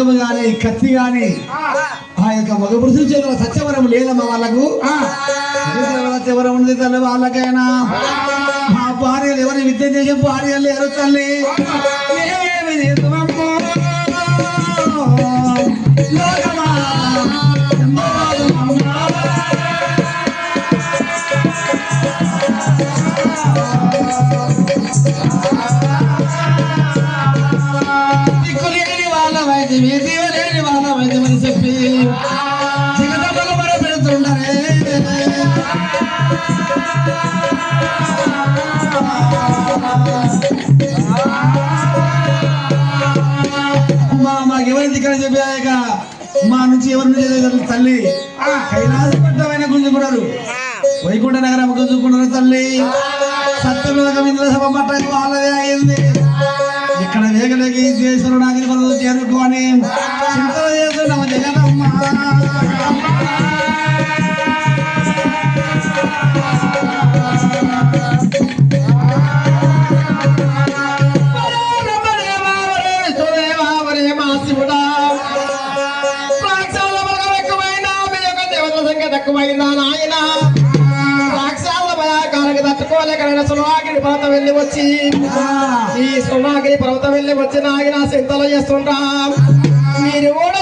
ఖడ్గము గాని కత్తి గాని ఆ యొక్క మగ పురుషుల చేతుల సత్యవరం లేదమ్మా వాళ్ళకు. సత్యవరం ఉన్నది తల్లి వాళ్ళకైనా. మా భార్యలు ఎవరి విద్య చేసే భార్యలు ఎవరు తల్లి దిక్కులేని వాళ్ళ వైద్యమే దీవలేని వాళ్ళ వైద్యమని చెప్పి జగదమ్మలు మన పెడుతుండరే. మాకు ఎవరి దిక్కడ చెప్పాక మా నుంచి ఎవరి నుంచి తల్లి కైలాస పట్టమైన గుంజుకున్నారు, వైకుంఠ నగరం గుంజుకున్నారు తల్లి. సత్యలోకం ఇంద్ర సభ పట్టకు వాళ్ళదే అయింది. ఇక్కడ వేగలేక ఈశ్వరుడు నాగిని మనం చేరుకోని చింతలు చేస్తున్నాము జగదమ్మ. సునాగిరి పర్వతం వెళ్ళి వచ్చి ఈ సునాగిరి పర్వతం వెళ్ళి వచ్చి నాగిన చింతలు చేస్తుంటాం. మీరు కూడా